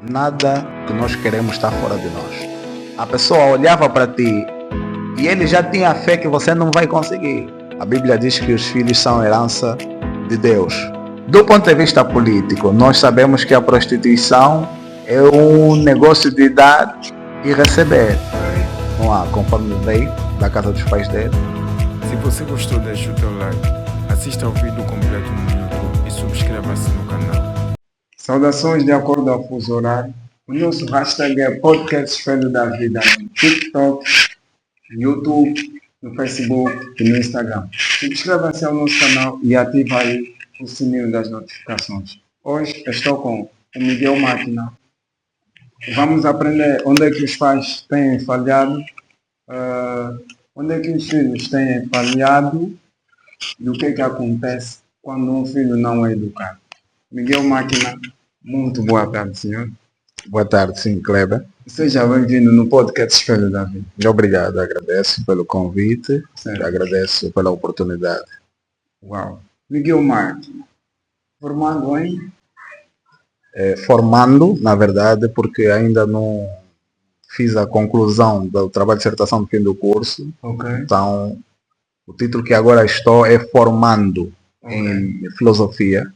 Nada que nós queremos está fora de nós. A pessoa olhava para ti e ele já tinha fé que você não vai conseguir. A Bíblia diz que os filhos são herança de Deus. Do ponto de vista político, nós sabemos que a prostituição é um negócio de dar e receber. Não há, conforme veio da casa dos pais dele. Se você gostou, deixe o teu like, assista ao vídeo completo no YouTube e subscreva-se no canal. Saudações de acordo ao fuso horário. O nosso hashtag é Podcast Espelho da Vida no TikTok, no YouTube, no Facebook e no Instagram. Subscreva-se ao nosso canal e ative aí o sininho das notificações. Hoje estou com o Miguel Máquina. Vamos aprender onde é que os pais têm falhado, onde é que os filhos têm falhado e o que é que acontece quando um filho não é educado. Miguel Máquina, muito boa tarde, senhor. Boa tarde, sim, Kleber. Seja bem-vindo no podcast Espelho da Vida. Obrigado, agradeço pelo convite, agradeço pela oportunidade. Uau. Miguel Máquina, formado em? Formando, na verdade, porque ainda não fiz a conclusão do trabalho de dissertação do fim do curso. Ok. Então, o título que agora estou é formando em filosofia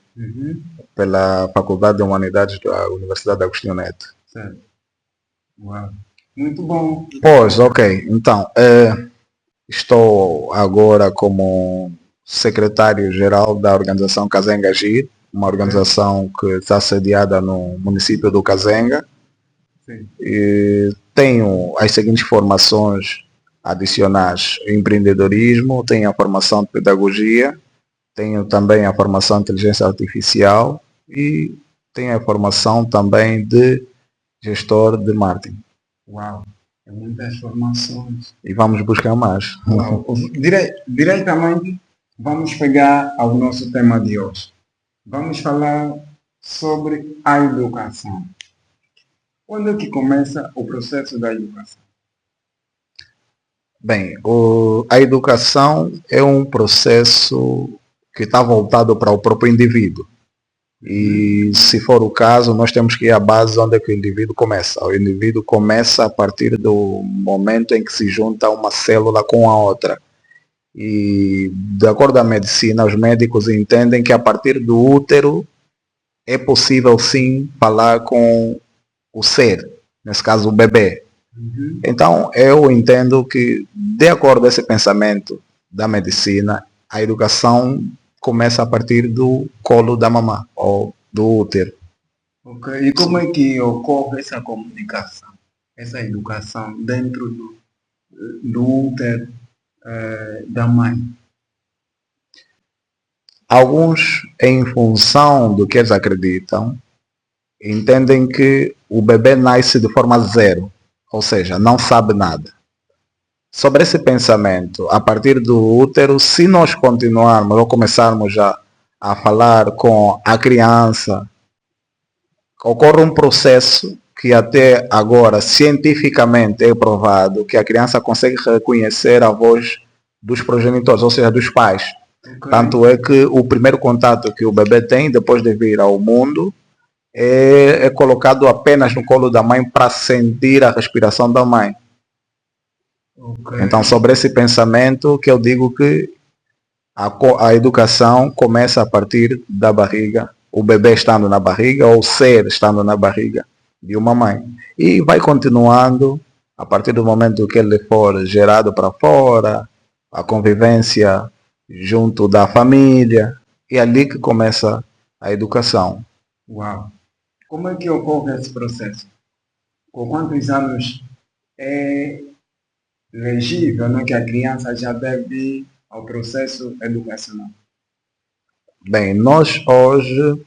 pela Faculdade de Humanidades da Universidade de Agostinho Neto. Certo. Uau. Muito bom. Pois, ok. Então, estou agora como secretário-geral da organização Kazenga Agir, uma organização que está sediada no município do Kazenga. Sim. E tenho as seguintes formações adicionais: empreendedorismo, tenho a formação de pedagogia, tenho também a formação de inteligência artificial e tenho a formação também de gestor de marketing. Uau. É muitas formações. E vamos buscar mais. Uau. Diretamente, vamos pegar ao nosso tema de hoje. Vamos falar sobre a educação. Quando é que começa o processo da educação? Bem, a educação é um processo que está voltado para o próprio indivíduo. E se for o caso, nós temos que ir à base onde é que o indivíduo começa. O indivíduo começa a partir do momento em que se junta uma célula com a outra. E, de acordo com a medicina, os médicos entendem que a partir do útero é possível sim falar com o ser, nesse caso o bebê. Então eu entendo que, de acordo com esse pensamento da medicina, a educação começa a partir do colo da mamã, ou do útero. Ok. E como é que ocorre essa comunicação, essa educação dentro do útero da mãe? Alguns, em função do que eles acreditam, entendem que o bebê nasce de forma zero, ou seja, não sabe nada. Sobre esse pensamento, a partir do útero, se nós continuarmos ou começarmos já a falar com a criança, ocorre um processo que até agora cientificamente é provado que a criança consegue reconhecer a voz dos progenitores, ou seja, dos pais. Okay. Tanto é que o primeiro contato que o bebê tem depois de vir ao mundo é colocado apenas no colo da mãe para sentir a respiração da mãe. Okay. Então, sobre esse pensamento que eu digo que a educação começa a partir da barriga, o bebê estando na barriga ou o ser estando na barriga de uma mãe. E vai continuando a partir do momento que ele for gerado para fora, a convivência junto da família, e é ali que começa a educação. Uau! Como é que ocorre esse processo? Com quantos anos é legível, né, que a criança já deve ir ao processo educacional? Bem, nós hoje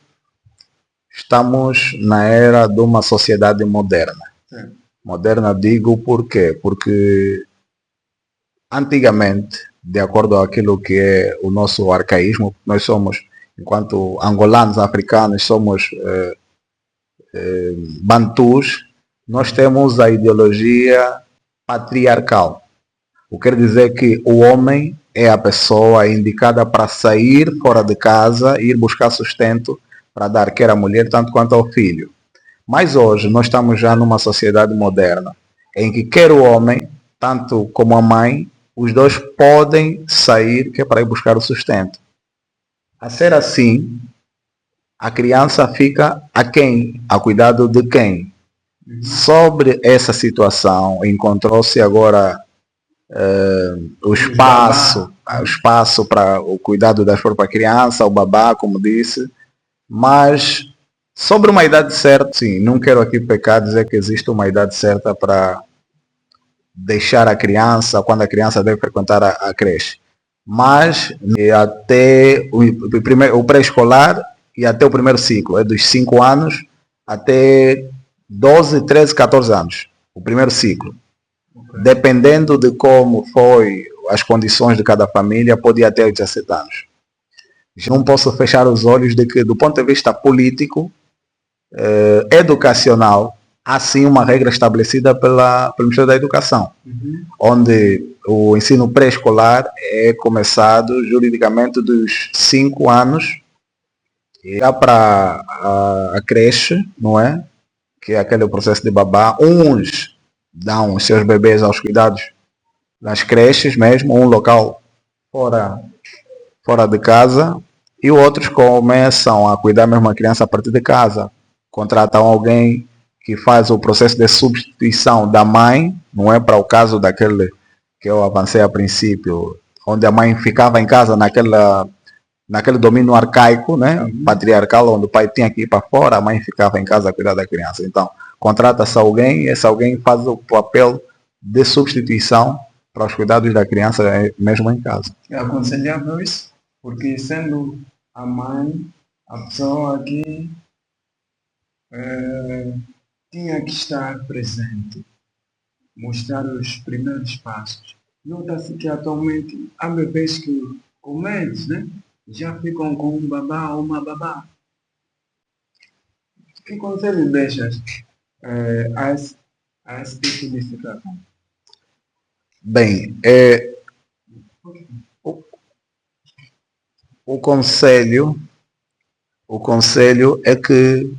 estamos na era de uma sociedade moderna. Sim. Moderna digo por quê? Porque antigamente, de acordo com aquilo que é o nosso arcaísmo, nós somos, enquanto angolanos, africanos, somos bantus, nós temos a ideologia patriarcal. O que quer dizer que o homem é a pessoa indicada para sair fora de casa e ir buscar sustento para dar quer à mulher tanto quanto ao filho. Mas hoje nós estamos já numa sociedade moderna, em que quer o homem, tanto como a mãe, os dois podem sair, que é para ir buscar o sustento. A ser assim, a criança fica a quem? A cuidado de quem? Sobre essa situação, encontrou-se agora o espaço para o cuidado da própria criança, o babá, como disse, mas sobre uma idade certa, sim, não quero aqui pecar dizer que existe uma idade certa para deixar a criança, quando a criança deve frequentar a creche. Mas até o pré-escolar e até o primeiro ciclo, é dos 5 anos até 12, 13, 14 anos, o primeiro ciclo. Okay. Dependendo de como foi as condições de cada família, pode ir até 17 anos. Não posso fechar os olhos de que, do ponto de vista político, educacional, há sim uma regra estabelecida pelo Ministério da Educação, onde o ensino pré-escolar é começado juridicamente dos 5 anos e já para a creche, não é? Que é aquele processo de babá. Uns dão os seus bebês aos cuidados das creches mesmo, um local fora de casa, e outros começam a cuidar mesmo a criança a partir de casa. Contratam alguém que faz o processo de substituição da mãe, não é, para o caso daquele que eu avancei a princípio, onde a mãe ficava em casa naquele domínio arcaico, né, patriarcal, onde o pai tinha que ir para fora, a mãe ficava em casa a cuidar da criança. Então, contrata-se alguém e esse alguém faz o papel de substituição para os cuidados da criança mesmo em casa. É aconselhável isso, porque sendo a mãe, a pessoa que tinha que estar presente, mostrar os primeiros passos. Nota-se que atualmente há bebês que, com meses, né, já ficam com um babá ou uma babá. Que conselho deixas a esse tipo de situação? Bem, o conselho é que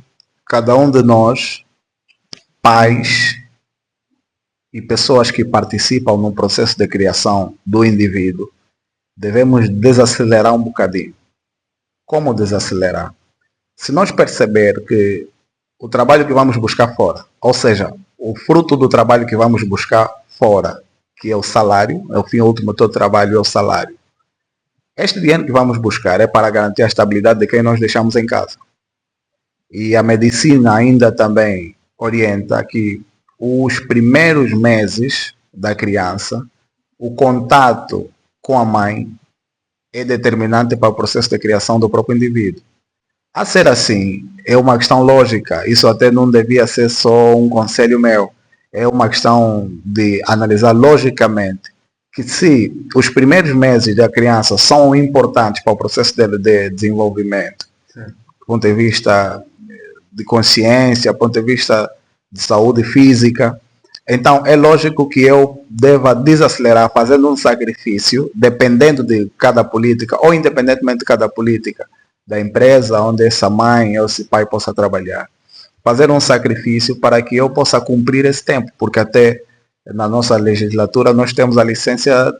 cada um de nós, pais e pessoas que participam no processo de criação do indivíduo, devemos desacelerar um bocadinho. Como desacelerar? Se nós perceber que o trabalho que vamos buscar fora, ou seja, o fruto do trabalho que vamos buscar fora, que é o salário, é o fim último do teu trabalho, é o salário. Este dinheiro que vamos buscar é para garantir a estabilidade de quem nós deixamos em casa. E a medicina ainda também orienta que os primeiros meses da criança, o contato com a mãe é determinante para o processo de criação do próprio indivíduo. A ser assim, é uma questão lógica, isso até não devia ser só um conselho meu, é uma questão de analisar logicamente que se os primeiros meses da criança são importantes para o processo de desenvolvimento, do ponto de vista de consciência, do ponto de vista de saúde física, então é lógico que eu deva desacelerar fazendo um sacrifício, dependendo de cada política, ou independentemente de cada política, da empresa onde essa mãe ou esse pai possa trabalhar. Fazer um sacrifício para que eu possa cumprir esse tempo, porque até na nossa legislatura nós temos a licença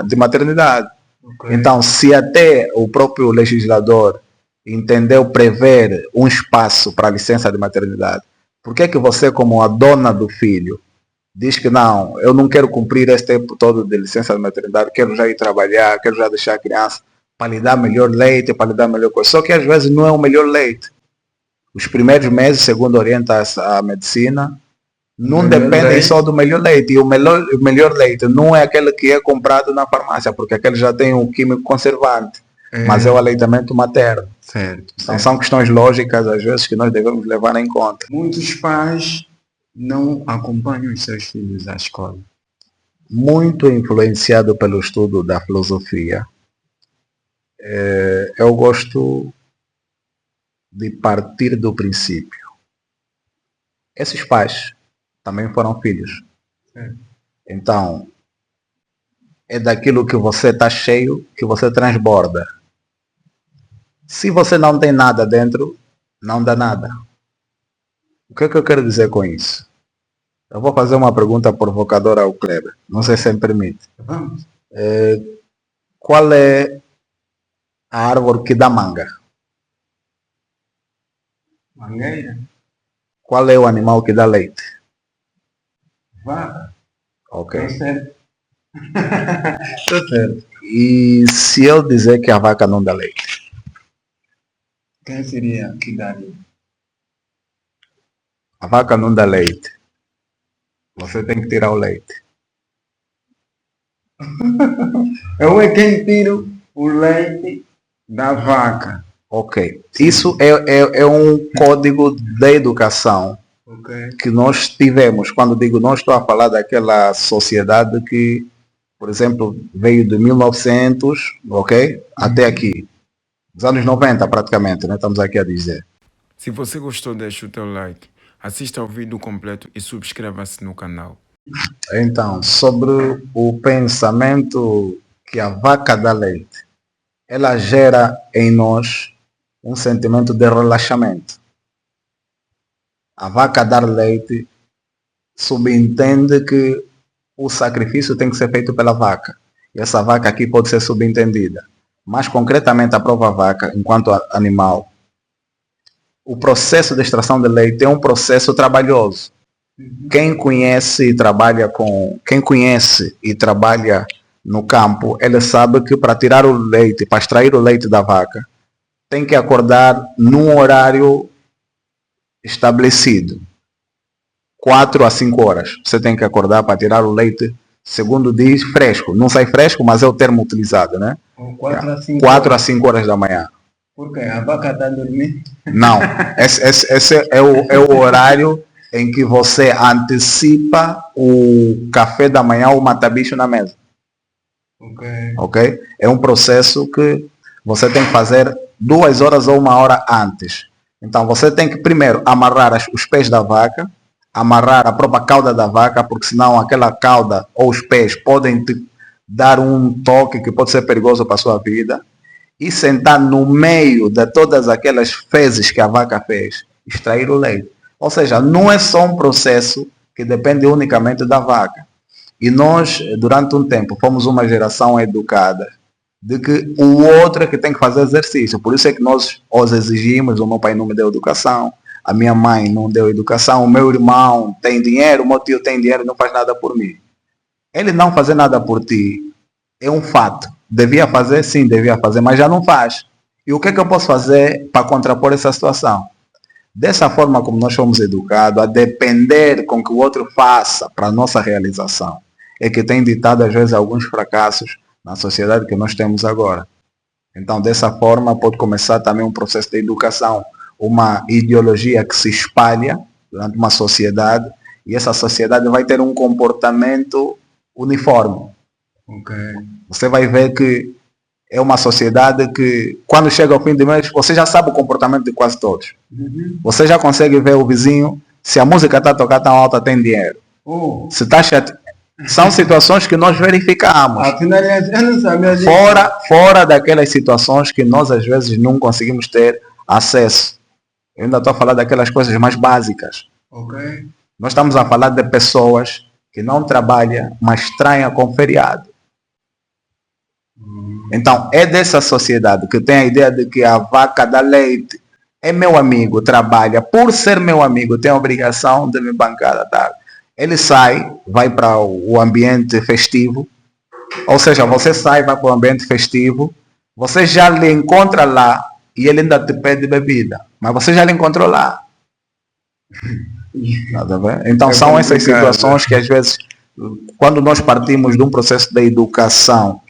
de maternidade. Okay. Então, se até o próprio legislador entendeu prever um espaço para a licença de maternidade, por que que você, como a dona do filho, diz que não, eu não quero cumprir esse tempo todo de licença de maternidade, quero já ir trabalhar, quero já deixar a criança para lhe dar melhor leite, para lhe dar melhor coisa. Só que às vezes não é o melhor leite. Os primeiros meses, segundo orienta a medicina, não dependem só do melhor leite. E o melhor leite não é aquele que é comprado na farmácia, porque aquele já tem um químico conservante, mas é o aleitamento materno. Certo. Então são questões lógicas, às vezes, que nós devemos levar em conta. Muitos pais não acompanham os seus filhos à escola. Muito influenciado pelo estudo da filosofia, eu gosto de partir do princípio. Esses pais também foram filhos. Então, é daquilo que você está cheio que você transborda. Se você não tem nada dentro, não dá nada. O que é que eu quero dizer com isso? Eu vou fazer uma pergunta provocadora ao Kleber. Não sei se me permite. Vamos. Qual é a árvore que dá manga? Mangueira. Qual é o animal que dá leite? Vaca. Ok. Tô certo. Tô certo. E se eu dizer que a vaca não dá leite? Quem seria que daria? A vaca não dá leite. Você tem que tirar o leite. Eu é quem tiro o leite da vaca. Ok. Isso é um código da educação Ok. que nós tivemos. Quando digo nós, estou a falar daquela sociedade que, por exemplo, veio de 1900, ok? Até aqui. Dos anos 90 praticamente, né? Estamos aqui a dizer. Se você gostou, deixe o teu like, assista ao vídeo completo e subscreva-se no canal. Então, sobre o pensamento que a vaca dá leite, ela gera em nós um sentimento de relaxamento. A vaca dar leite subentende que o sacrifício tem que ser feito pela vaca. E essa vaca aqui pode ser subentendida. Mas concretamente a própria vaca, enquanto animal, o processo de extração de leite é um processo trabalhoso. Quem conhece e trabalha no campo, ele sabe que para tirar o leite, para extrair o leite da vaca, tem que acordar num horário estabelecido. 4 a 5 horas. Você tem que acordar para tirar o leite, segundo diz, fresco. Não sai fresco, mas é o termo utilizado, né? 4 a 5 horas da manhã. Por quê? A vaca está dormindo? Não. Esse é o horário em que você antecipa o café da manhã ou o matabicho na mesa. Ok? É um processo que você tem que fazer 2 horas ou 1 hora antes. Então você tem que primeiro amarrar os pés da vaca, amarrar a própria cauda da vaca, porque senão aquela cauda ou os pés podem te dar um toque que pode ser perigoso para a sua vida, e sentar no meio de todas aquelas fezes que a vaca fez, extrair o leite. Ou seja, não é só um processo que depende unicamente da vaca. E nós, durante um tempo, fomos uma geração educada de que o outro é que tem que fazer exercício. Por isso é que nós os exigimos. O meu pai não me deu educação, a minha mãe não deu educação, o meu irmão tem dinheiro, o meu tio tem dinheiro e não faz nada por mim. Ele não fazer nada por ti é um fato. Devia fazer? Sim, devia fazer, mas já não faz. E o que é que eu posso fazer para contrapor essa situação? Dessa forma como nós fomos educados, a depender com que o outro faça para a nossa realização, é que tem ditado às vezes alguns fracassos na sociedade que nós temos agora. Então, dessa forma, pode começar também um processo de educação, uma ideologia que se espalha durante uma sociedade, e essa sociedade vai ter um comportamento uniforme. Você vai ver que é uma sociedade que, quando chega ao fim de mês, você já sabe o comportamento de quase todos. Você já consegue ver o vizinho, se a música está tocando tão alta, tem dinheiro. Se está chateado. São situações que nós verificamos. Fora daquelas situações que nós às vezes não conseguimos ter acesso. Eu ainda estou a falar daquelas coisas mais básicas. Nós estamos a falar de pessoas que não trabalham, mas traem com feriado. Então, é dessa sociedade que tem a ideia de que a vaca dá leite, é meu amigo, trabalha, por ser meu amigo, tem a obrigação de me bancar, tá? Ele sai, vai para o ambiente festivo, ou seja, você sai, vai para o ambiente festivo, você já lhe encontra lá e ele ainda te pede bebida, mas você já lhe encontrou lá. Então são essas situações que às vezes, quando nós partimos de um processo de educação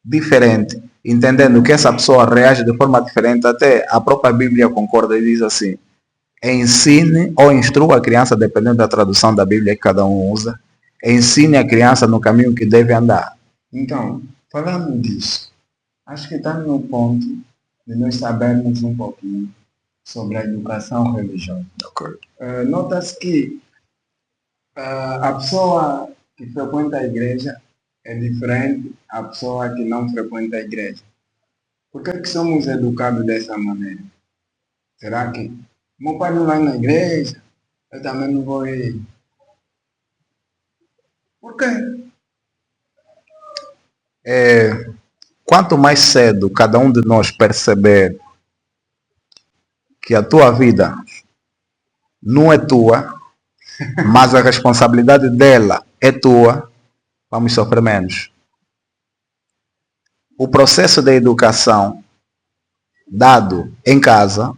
diferente, entendendo que essa pessoa reage de forma diferente, até a própria Bíblia concorda e diz assim: ensine ou instrua a criança, dependendo da tradução da Bíblia que cada um usa, ensine a criança no caminho que deve andar. Então, falando disso, acho que está no ponto de nós sabermos um pouquinho sobre a educação religiosa. Nota-se que a pessoa que frequenta a igreja é diferente da pessoa que não frequenta a igreja. Por que somos educados dessa maneira? Será que meu pai não vai na igreja? Eu também não vou ir. Por quê? Quanto mais cedo cada um de nós perceber que a tua vida não é tua, mas a responsabilidade dela é tua, vamos sofrer menos. O processo da educação dado em casa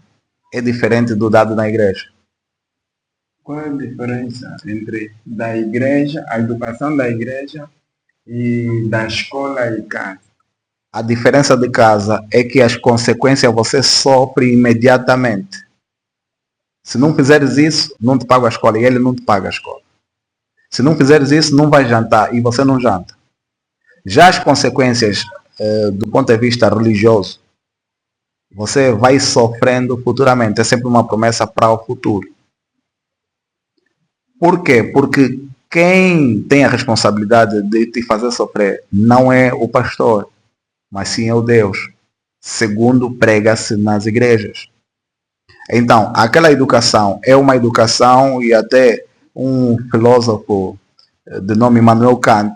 é diferente do dado na igreja. Qual é a diferença entre da igreja, a educação da igreja e da escola e casa? A diferença de casa é que as consequências você sofre imediatamente. Se não fizeres isso, não te paga a escola e ele não te paga a escola. Se não fizeres isso, não vai jantar e você não janta. Já as consequências do ponto de vista religioso, você vai sofrendo futuramente. É sempre uma promessa para o futuro. Por quê? Porque quem tem a responsabilidade de te fazer sofrer não é o pastor, mas sim é o Deus, segundo prega-se nas igrejas. Então, aquela educação é uma educação, e até um filósofo de nome Immanuel Kant,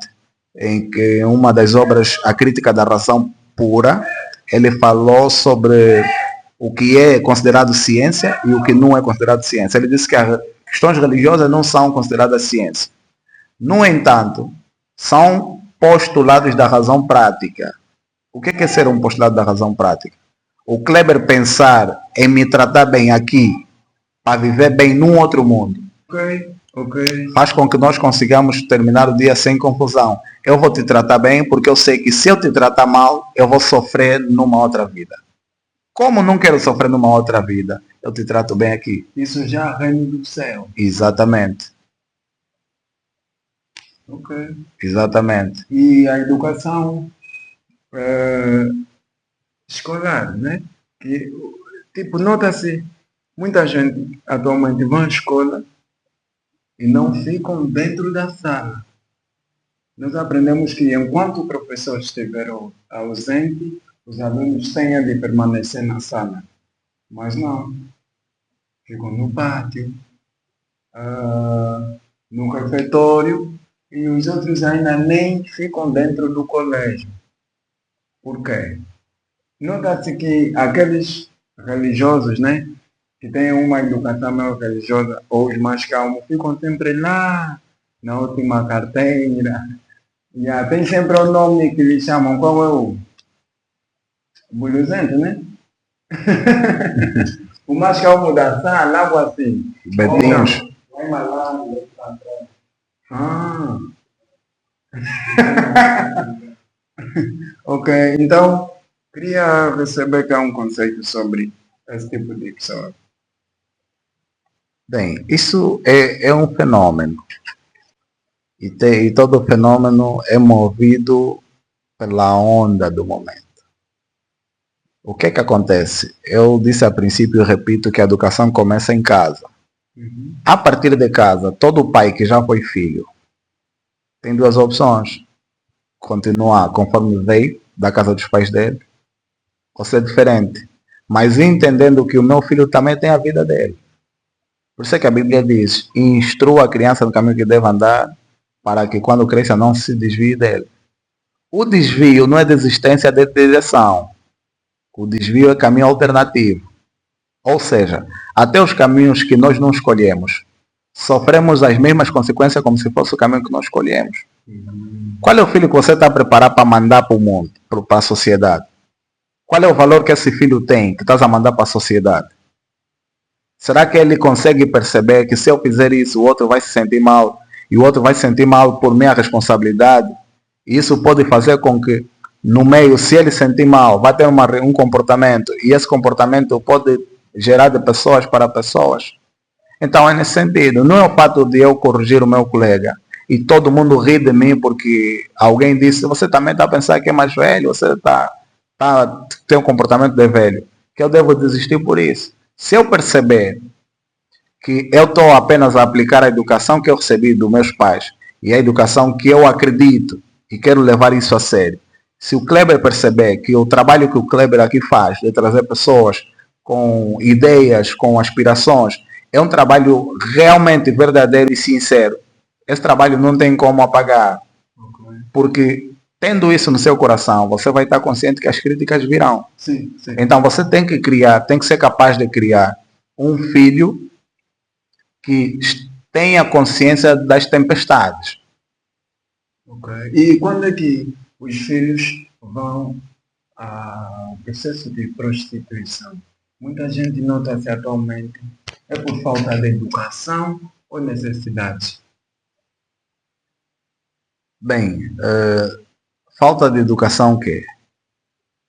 em que uma das obras, A Crítica da Razão Pura, ele falou sobre o que é considerado ciência e o que não é considerado ciência. Ele disse que as questões religiosas não são consideradas ciência. No entanto, são postulados da razão prática. O que é ser um postulado da razão prática? O Kleber pensar em me tratar bem aqui para viver bem num outro mundo. Faz com que nós consigamos terminar o dia sem confusão. Eu vou te tratar bem porque eu sei que se eu te tratar mal, eu vou sofrer numa outra vida. Como não quero sofrer numa outra vida, eu te trato bem aqui. Isso já é reino do céu. Exatamente. Exatamente. E a educação escolar, né? Que, tipo, nota-se, muita gente atualmente vai à escola e não ficam dentro da sala. Nós aprendemos que enquanto o professor estiver ausente, os alunos têm de permanecer na sala. Mas não. Ficam no pátio, no refeitório, e os outros ainda nem ficam dentro do colégio. Por quê? Nota-se que aqueles religiosos, né, que têm uma educação meio religiosa, ou os mais calmos, ficam sempre lá, na última carteira. Tem sempre o nome que lhe chamam. Qual é o bulhuzento, né? O mais calmo da sala, algo assim. Betinhos. Vai malandro. Ok, então queria receber cá um conceito sobre esse tipo de pessoa. Bem, isso é um fenômeno. E todo fenômeno é movido pela onda do momento. O que acontece? Eu disse a princípio e repito que a educação começa em casa. A partir de casa, todo pai que já foi filho tem duas opções. Continuar conforme veio da casa dos pais dele, ou ser diferente. Mas entendendo que o meu filho também tem a vida dele. Por isso é que a Bíblia diz: instrua a criança no caminho que deve andar, para que quando cresça não se desvie dele. O desvio não é desistência de direção. O desvio é caminho alternativo. Ou seja, até os caminhos que nós não escolhemos, sofremos as mesmas consequências como se fosse o caminho que nós escolhemos. Qual é o filho que você está preparado para mandar para o mundo, para a sociedade? Qual é o valor que esse filho tem, que estás a mandar para a sociedade? Será que ele consegue perceber que se eu fizer isso, o outro vai se sentir mal, e o outro vai se sentir mal por minha responsabilidade? E isso pode fazer com que, no meio, se ele sentir mal, vai ter um comportamento, e esse comportamento pode gerar de pessoas para pessoas. Então é nesse sentido. Não é o fato de eu corrigir o meu colega e todo mundo ri de mim porque alguém disse: você também está a pensar que é mais velho, você tem um comportamento de velho, que eu devo desistir por isso. Se eu perceber que eu estou apenas a aplicar a educação que eu recebi dos meus pais e a educação que eu acredito e quero levar isso a sério, se o Kleber perceber que o trabalho que o Kleber aqui faz de trazer pessoas com ideias, com aspirações, é um trabalho realmente verdadeiro e sincero. Esse trabalho não tem como apagar, porque tendo isso no seu coração, você vai estar consciente que as críticas virão. Sim. Então você tem que criar, tem que ser capaz de criar um filho que tenha consciência das tempestades. E quando é que os filhos vão ao processo de prostituição? Muita gente nota-se atualmente, é por falta de educação ou necessidade? Bem, falta de educação o quê?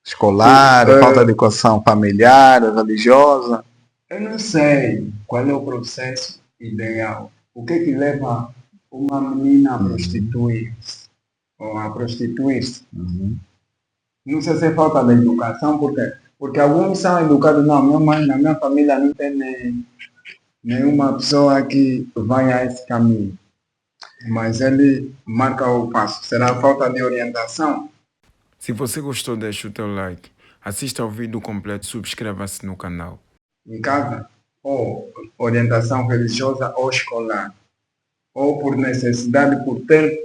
Escolar, falta de educação familiar, religiosa? Eu não sei qual é o processo ideal. O que é que leva uma menina a prostituir-se? Ou a prostituir-se? Não sei se é falta de educação, porque alguns são educados. Não, minha mãe, na minha família não tem nenhuma pessoa que vai a esse caminho. Mas ele marca o passo. Será falta de orientação? Se você gostou, deixe o teu like. Assista ao vídeo completo, subscreva-se no canal. Em casa, ou orientação religiosa ou escolar, ou por necessidade, por ter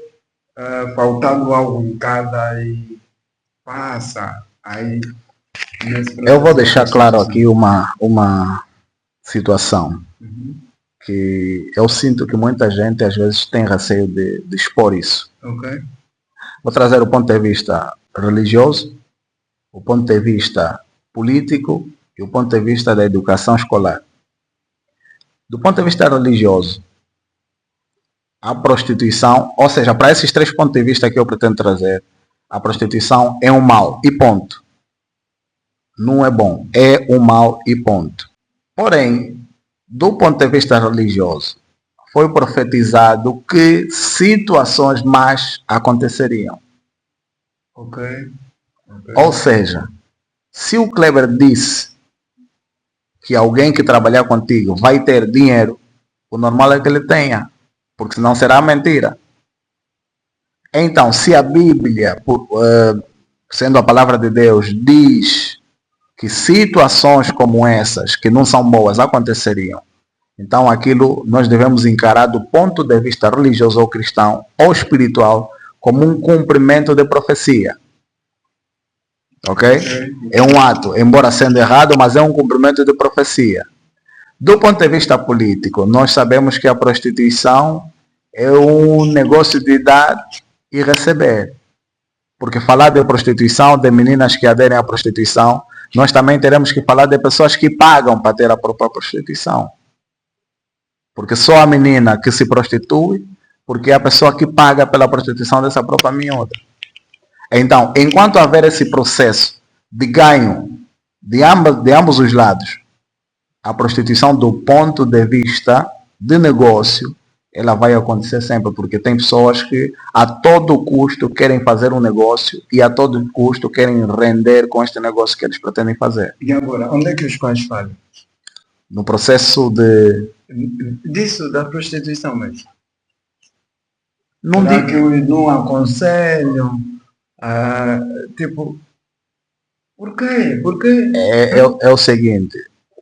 faltado algo em casa e passa aí. Eu vou deixar claro aqui uma situação que eu sinto que muita gente às vezes tem receio de expor isso. Vou trazer o ponto de vista religioso, o ponto de vista político e o ponto de vista da educação escolar. Do ponto de vista religioso, a prostituição, ou seja, para esses três pontos de vista que eu pretendo trazer, a prostituição é um mal e ponto. Não é bom, é um mal e ponto. Porém, do ponto de vista religioso, foi profetizado que situações más aconteceriam. Ou seja, se o Kleber disse que alguém que trabalhar contigo vai ter dinheiro, o normal é que ele tenha, porque senão será mentira. Então, se a Bíblia, sendo a palavra de Deus, diz que situações como essas, que não são boas, aconteceriam, então aquilo nós devemos encarar do ponto de vista religioso ou cristão ou espiritual como um cumprimento de profecia. Ok? É um ato, embora sendo errado, mas é um cumprimento de profecia. Do ponto de vista político, nós sabemos que a prostituição é um negócio de dar e receber. Porque falar de prostituição, de meninas que aderem à prostituição, nós também teremos que falar de pessoas que pagam para ter a própria prostituição. Porque só a menina que se prostitui, porque é a pessoa que paga pela prostituição dessa própria miúda. Então, enquanto haver esse processo de ganho de ambos os lados, a prostituição do ponto de vista de negócio, ela vai acontecer sempre, porque tem pessoas que a todo custo querem fazer um negócio e a todo custo querem render com este negócio que eles pretendem fazer. E agora, onde é que os pais falham? No processo disso, da prostituição mesmo. Não Será digo que não aconselham? Tipo, por quê? Por quê? É o seguinte,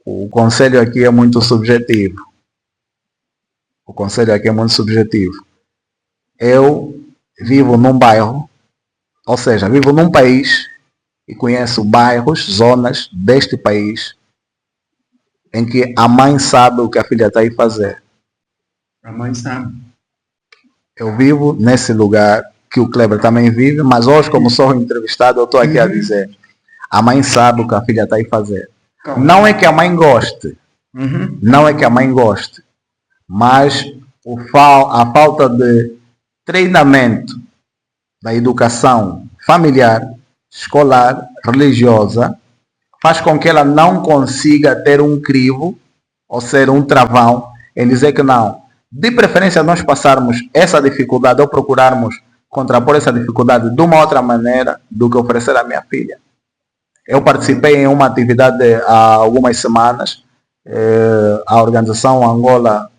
o conselho aqui é muito subjetivo. O conselho aqui é muito subjetivo. Eu vivo num bairro, ou seja, vivo num país e conheço bairros, zonas deste país em que a mãe sabe o que a filha está aí fazer. A mãe sabe. Eu vivo nesse lugar que o Kleber também vive, mas hoje, como sou entrevistado, eu estou aqui a dizer. A mãe sabe o que a filha está aí fazer. Não é que a mãe goste. Não é que a mãe goste. Mas a falta de treinamento da educação familiar, escolar, religiosa, faz com que ela não consiga ter um crivo, ou ser um travão, em dizer que não. De preferência nós passarmos essa dificuldade ou procurarmos contrapor essa dificuldade de uma outra maneira do que oferecer à minha filha. Eu participei em uma atividade há algumas semanas, a organização Angola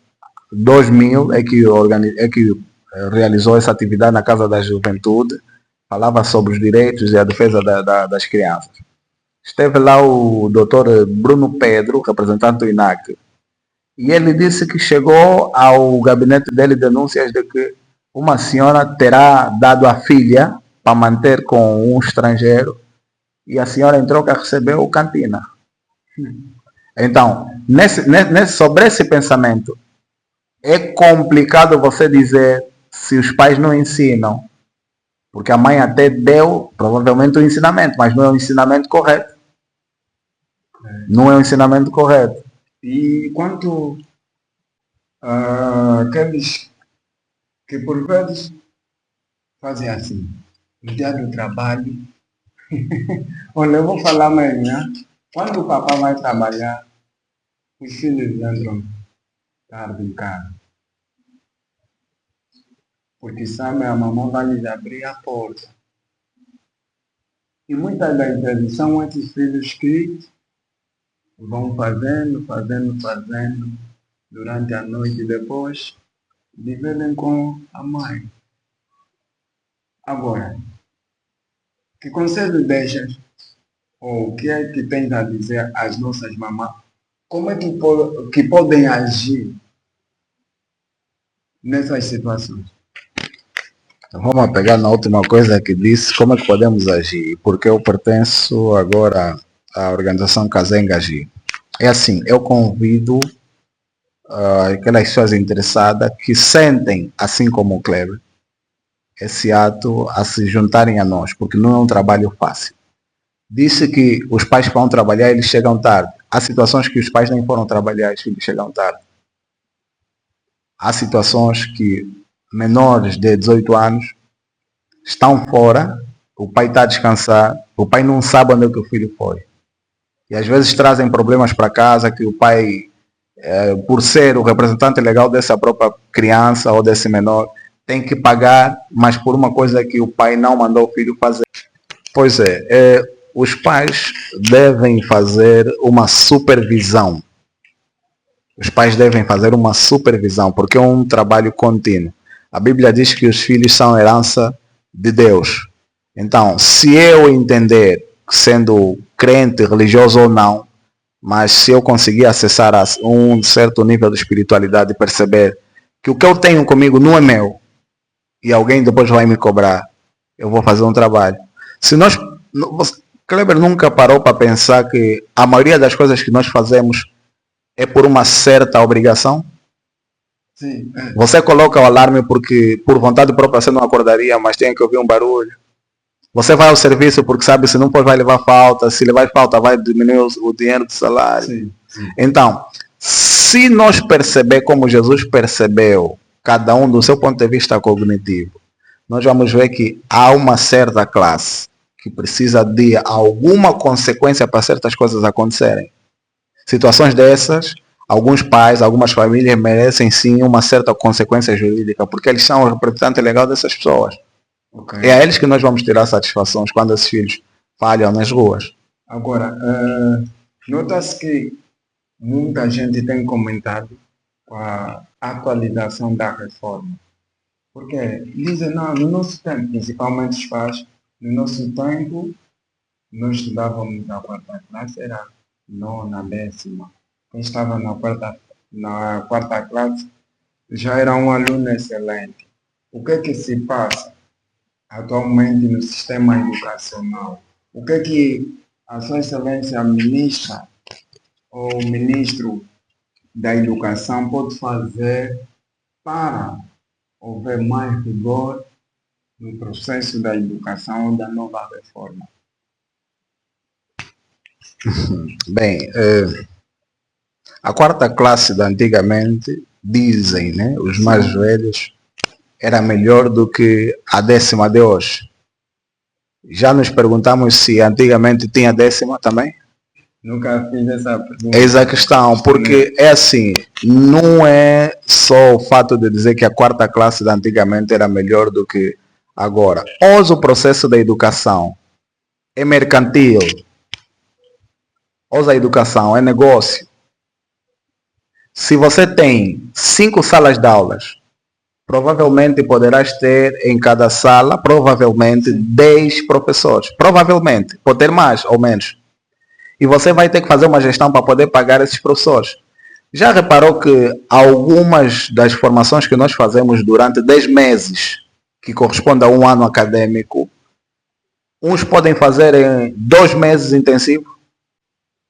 2000 é que realizou essa atividade na Casa da Juventude, falava sobre os direitos e a defesa das crianças. Esteve lá o Dr. Bruno Pedro, representante do INAC, E ele disse que chegou ao gabinete dele denúncias de que uma senhora terá dado a filha para manter com um estrangeiro e a senhora em troca recebeu cantina. Então, sobre esse pensamento, é complicado você dizer se os pais não ensinam, porque a mãe até deu provavelmente o ensinamento, mas não é o ensinamento correto. Não é o ensinamento correto. E quanto aqueles que por vezes fazem assim, no dia do trabalho, olha, eu vou falar amanhã, quando o papai vai trabalhar, os filhos entram tarde em casa. Porque sabe, a mamãe vai lhes abrir a porta. E muitas das vezes são esses filhos que vão fazendo durante a noite e depois dividem com a mãe. Agora, que conselho deixas, ou o que é que tens a dizer às nossas mamães? Como é que podem agir nessas situações? Então, vamos pegar na última coisa que disse, como é que podemos agir? Porque eu pertenço agora à organização Casenga Agir. É assim, eu convido aquelas pessoas interessadas que sentem, assim como o Kleber, esse ato a se juntarem a nós, porque não é um trabalho fácil. Disse que os pais que vão trabalhar, eles chegam tarde. Há situações que os pais nem foram trabalhar, os filhos chegam tarde. Há situações que menores de 18 anos estão fora, o pai está a descansar, o pai não sabe onde é que o filho foi. E às vezes trazem problemas para casa que o pai, por ser o representante legal dessa própria criança ou desse menor, tem que pagar, mas por uma coisa que o pai não mandou o filho fazer. Pois é, os pais devem fazer uma supervisão. Os pais devem fazer uma supervisão, porque é um trabalho contínuo. A Bíblia diz que os filhos são herança de Deus. Então, se eu entender, sendo crente, religioso ou não, mas se eu conseguir acessar a um certo nível de espiritualidade e perceber que o que eu tenho comigo não é meu, e alguém depois vai me cobrar, eu vou fazer um trabalho. Se nós... Kleber nunca parou para pensar que a maioria das coisas que nós fazemos é por uma certa obrigação? Sim. Você coloca o alarme porque por vontade própria você não acordaria, mas tem que ouvir um barulho. Você vai ao serviço porque sabe se não for vai levar falta, se levar falta vai diminuir o dinheiro do salário. Sim. Então, se nós perceber como Jesus percebeu, cada um do seu ponto de vista cognitivo, nós vamos ver que há uma certa classe que precisa de alguma consequência para certas coisas acontecerem. Situações dessas, alguns pais, algumas famílias merecem sim uma certa consequência jurídica, porque eles são o representante legal dessas pessoas. Okay. É a eles que nós vamos tirar satisfações quando esses filhos falham nas ruas. Agora, nota-se que muita gente tem comentado com a atualização da reforma. Porque dizem, não, no nosso tempo, principalmente os pais, no nosso tempo, nós estudávamos na quarta classe, era nona, décima. Quem estava na quarta classe já era um aluno excelente. O que é que se passa atualmente no sistema educacional? O que é que a Sua Excelência Ministra ou Ministro da Educação pode fazer para haver mais rigor no processo da educação da nova reforma? Bem, a quarta classe de antigamente, dizem, né, os mais velhos, era melhor do que a décima de hoje. Já nos perguntamos se antigamente tinha décima também? Nunca fiz essa pergunta. Eis a questão, porque é assim, não é só o fato de dizer que a quarta classe de antigamente era melhor do que agora. Hoje o processo da educação é mercantil. Hoje a educação é negócio. Se você tem 5 salas de aulas, provavelmente poderás ter em cada sala, provavelmente, 10 professores. Provavelmente, pode ter mais ou menos. E você vai ter que fazer uma gestão para poder pagar esses professores. Já reparou que algumas das formações que nós fazemos durante 10 meses, que corresponde a um ano acadêmico, uns podem fazer em 2 meses intensivo?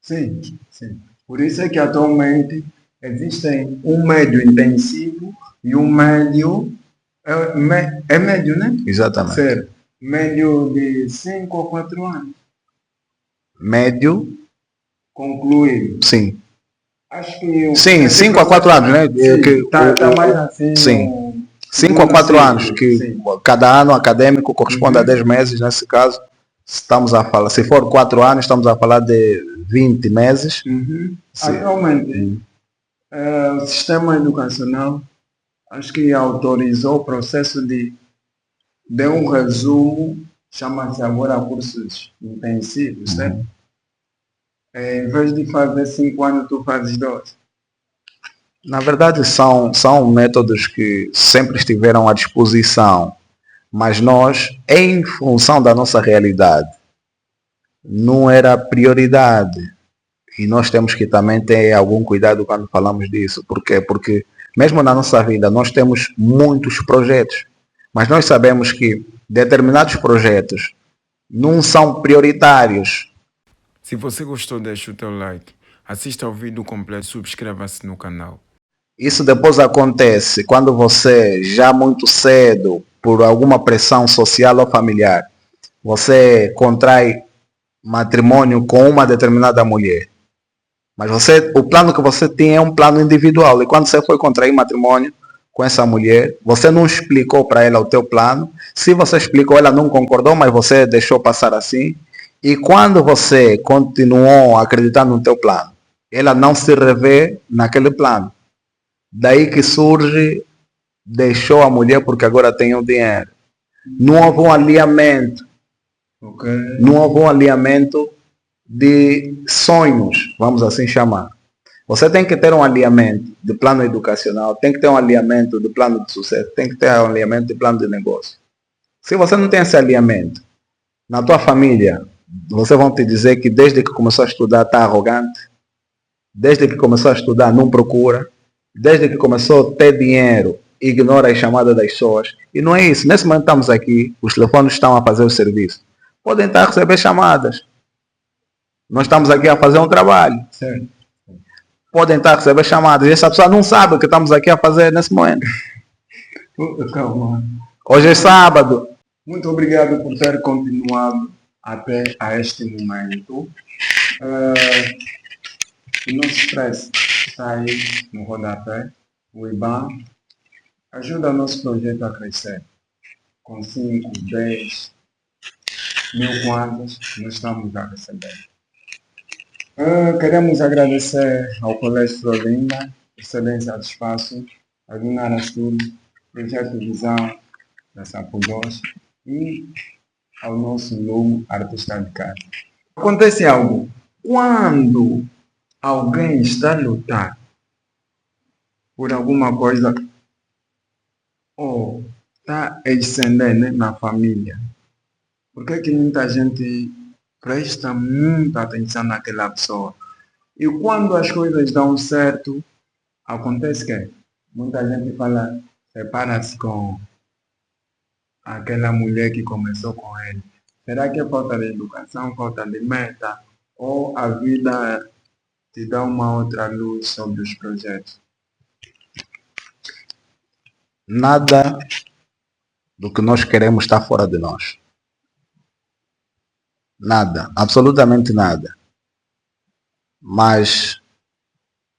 Sim, sim. Por isso é que atualmente existem um médio intensivo e um médio. É médio, né? Exatamente. Certo. Médio de 5 a 4 anos. Médio? Concluído. Sim. Acho que. Sim, 5 a 4 anos, né? Está mais assim. Sim. 5 a 4 anos, que sim. Cada ano acadêmico corresponde a 10 meses, nesse caso. Estamos a falar, se for 4 anos, estamos a falar de 20 meses. Atualmente, o sistema educacional, acho que autorizou o processo de um resumo, chama-se agora cursos intensivos, certo? Em vez de fazer 5 anos, tu fazes 2. Na verdade, são métodos que sempre estiveram à disposição, mas nós, em função da nossa realidade, não era prioridade. E nós temos que também ter algum cuidado quando falamos disso. Por quê? Porque mesmo na nossa vida nós temos muitos projetos, mas nós sabemos que determinados projetos não são prioritários. Se você gostou, deixe o teu like, assista ao vídeo completo, subscreva-se no canal. Isso depois acontece quando você, já muito cedo, por alguma pressão social ou familiar, você contrai matrimônio com uma determinada mulher. Mas o plano que você tinha é um plano individual. E quando você foi contrair matrimônio com essa mulher, você não explicou para ela o teu plano. Se você explicou, ela não concordou, mas você deixou passar assim. E quando você continuou a acreditar no teu plano, ela não se revê naquele plano. Daí que surge, deixou a mulher porque agora tem o dinheiro. Não houve um alinhamento. Não houve um alinhamento de sonhos, vamos assim chamar. Você tem que ter um alinhamento de plano educacional, tem que ter um alinhamento de plano de sucesso, tem que ter um alinhamento de plano de negócio. Se você não tem esse alinhamento, na tua família, você vão te dizer que desde que começou a estudar está arrogante, desde que começou a estudar não procura, desde que começou a ter dinheiro, ignora as chamadas das pessoas. E não é isso. Nesse momento estamos aqui, os telefones estão a fazer o serviço. Podem estar a receber chamadas. Nós estamos aqui a fazer um trabalho. Certo. Podem estar a receber chamadas. E essa pessoa não sabe o que estamos aqui a fazer nesse momento. Calma. Hoje é sábado. Muito obrigado por ter continuado até a este momento. O nosso stress está aí no rodapé. O IBAN ajuda o nosso projeto a crescer. Com 5, 10 mil quantos nós estamos a receber. Queremos agradecer ao Colégio Florinda por cederem esse espaço, a Dinara Studio, Projeto Visão da Sapo 2 e ao nosso Lume Artista de Casa. Acontece algo. Quando alguém está a lutar por alguma coisa ou está ascendendo na família, por que muita gente presta muita atenção naquela pessoa? E quando as coisas dão certo, acontece que muita gente fala, separa-se com aquela mulher que começou com ele. Será que é falta de educação, falta de meta? Ou a vida te dá uma outra luz sobre os projetos? Nada do que nós queremos está fora de nós. Nada, absolutamente nada. Mas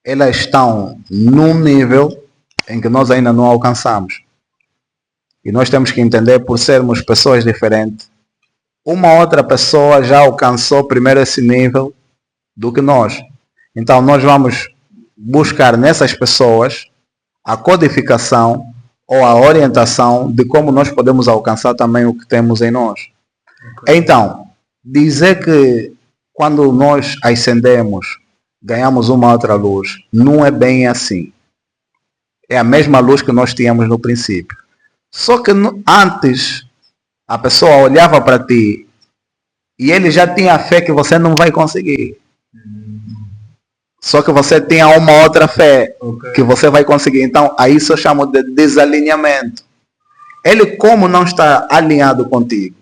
elas estão num nível em que nós ainda não alcançamos. E nós temos que entender, por sermos pessoas diferentes, uma outra pessoa já alcançou primeiro esse nível do que nós. Então nós vamos buscar nessas pessoas a codificação ou a orientação de como nós podemos alcançar também o que temos em nós. Então, dizer que quando nós ascendemos, ganhamos uma outra luz, não é bem assim. É a mesma luz que nós tínhamos no princípio. Só que antes, a pessoa olhava para ti e ele já tinha fé que você não vai conseguir. Só que você tem uma outra fé Ok. que você vai conseguir. Então, aí isso eu chamo de desalinhamento. Ele, como não está alinhado contigo,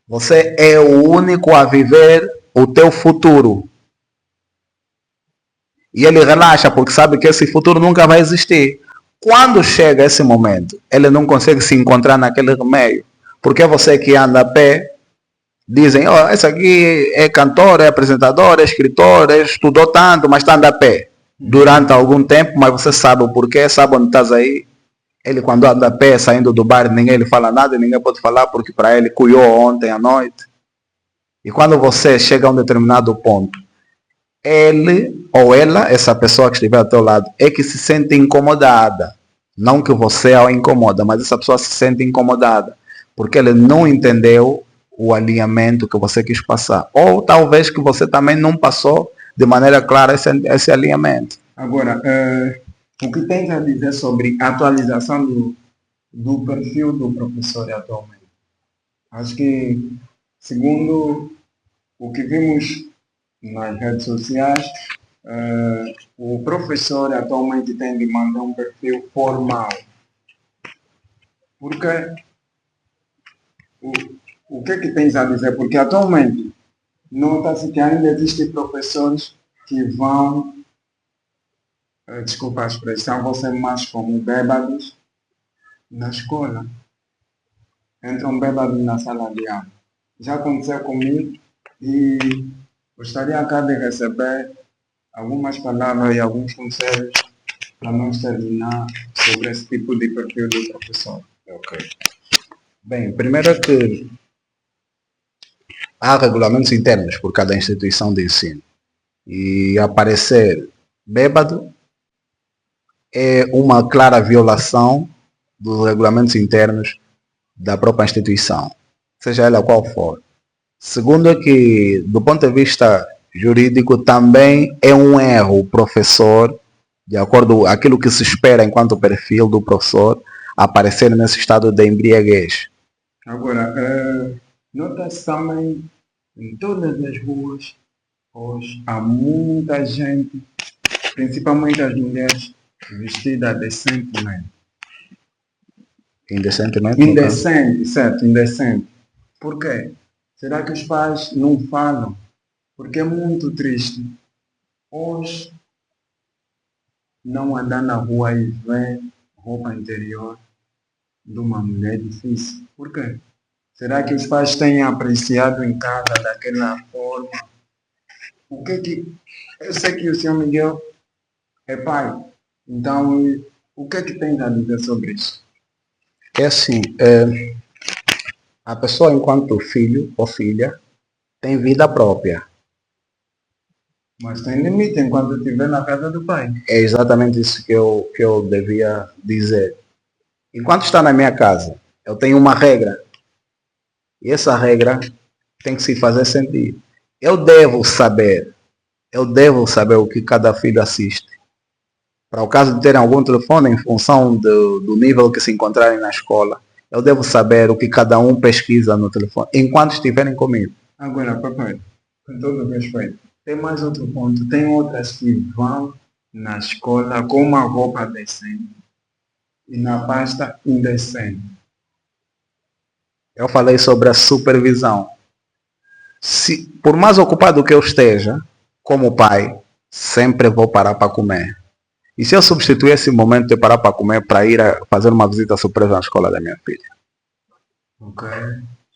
você é o único a viver o teu futuro. E ele relaxa porque sabe que esse futuro nunca vai existir. Quando chega esse momento, ele não consegue se encontrar naquele meio. Porque você que anda a pé, dizem, oh, esse aqui é cantor, é apresentador, é escritor, estudou tanto, mas está andando a pé. Durante algum tempo, mas você sabe o porquê, sabe onde estás aí. Ele quando anda a pé, saindo do bar, ninguém lhe fala nada, ninguém pode falar, porque para ele cuiou ontem à noite. E quando você chega a um determinado ponto, ele ou ela, essa pessoa que estiver ao teu lado, é que se sente incomodada. Não que você a incomoda, mas essa pessoa se sente incomodada. Porque ele não entendeu o alinhamento que você quis passar. Ou talvez que você também não passou de maneira clara esse alinhamento. Agora, o que tens a dizer sobre a atualização do perfil do professor atualmente? Acho que, segundo o que vimos nas redes sociais, o professor atualmente tem de manter um perfil formal. Porque o que é que tens a dizer? Porque atualmente nota-se que ainda existem professores que vão, desculpa a expressão, vão ser mais como bêbados na escola. Entram bêbados na sala de aula. Já aconteceu comigo e gostaria acá de receber algumas palavras e alguns conselhos para nós terminar sobre esse tipo de perfil do professor. Ok. Bem, primeiro é que há regulamentos internos por cada instituição de ensino. E aparecer bêbado é uma clara violação dos regulamentos internos da própria instituição, seja ela qual for. Segundo é que, do ponto de vista jurídico, também é um erro o professor, de acordo com aquilo que se espera enquanto perfil do professor, aparecer nesse estado de embriaguez. Agora, nota-se também em todas as ruas, hoje há muita gente, principalmente as mulheres, vestidas decentemente. Indecentemente? Indecente, certo, indecente. Por quê? Será que os pais não falam? Porque é muito triste. Hoje, não andar na rua e ver roupa interior de uma mulher é difícil. Por quê? Será que os pais têm apreciado em casa daquela forma? O que que... Eu sei que o senhor Miguel é pai. Então, o que é que tem a dizer sobre isso? É assim, a pessoa enquanto filho ou filha tem vida própria. Mas tem limite enquanto estiver na casa do pai. É exatamente isso que eu devia dizer. Enquanto está na minha casa, eu tenho uma regra. E essa regra tem que se fazer sentir. Eu devo saber o que cada filho assiste. Para o caso de terem algum telefone em função do nível que se encontrarem na escola, eu devo saber o que cada um pesquisa no telefone, enquanto estiverem comigo. Agora, papai, com todo respeito, tem mais outro ponto. Tem outras que vão na escola com uma roupa decente e na pasta indecente. Eu falei sobre a supervisão. Por mais ocupado que eu esteja, como pai, sempre vou parar para comer. E se eu substituir esse momento de parar para comer para ir fazer uma visita surpresa na escola da minha filha? Ok.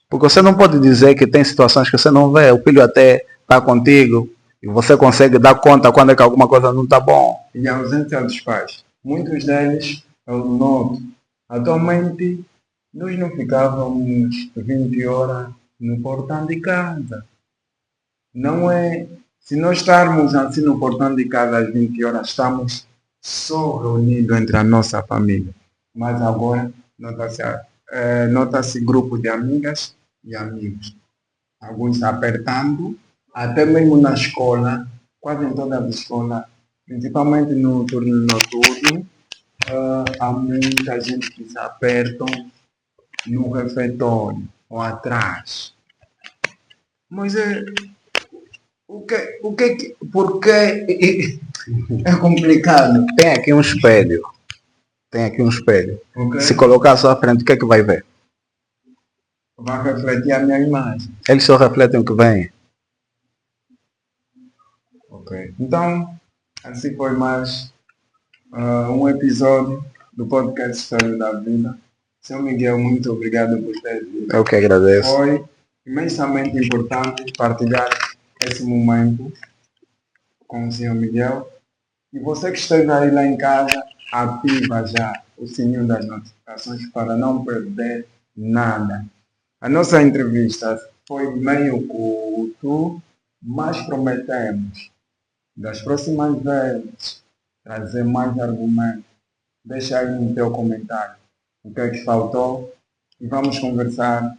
Porque você não pode dizer que tem situações que você não vê. O filho até está contigo e você consegue dar conta quando é que alguma coisa não está bom. E a ausência dos pais. Muitos deles, eu noto, atualmente nós não ficávamos 20 horas no portão de casa. Não é... Se nós estarmos assim no portão de casa às 20 horas, estamos só reunidos entre a nossa família. Mas agora nota-se grupo de amigas e amigos. Alguns apertando, até mesmo na escola, quase em todas as escolas, principalmente no turno noturno, há muita gente que se apertam no refeitório ou atrás. Mas Porque é complicado. Tem aqui um espelho. Ok? Se colocar à sua frente, o que é que vai ver? Vai refletir a minha imagem. Eles só refletem o que vem. Ok. Então, assim foi mais um episódio do podcast História da Vida. Seu Miguel, muito obrigado por ter vindo. Eu que agradeço. Foi imensamente importante partilhar esse momento com o Sr. Miguel. E você que esteja aí lá em casa, ativa já o sininho das notificações para não perder nada. A nossa entrevista foi meio curto, mas prometemos das próximas vezes trazer mais argumentos. Deixa aí no teu comentário o que é que faltou e vamos conversar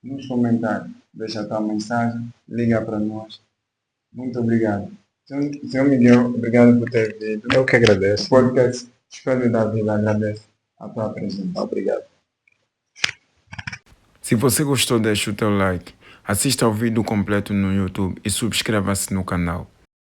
nos comentários. Deixa a tua mensagem, liga para nós. Muito obrigado. Senhor Miguel, obrigado por ter vindo. Eu que agradeço. O podcast Espelho da Vida agradece a tua presença. Obrigado. Se você gostou, deixe o teu like, assista ao vídeo completo no YouTube e subscreva-se no canal.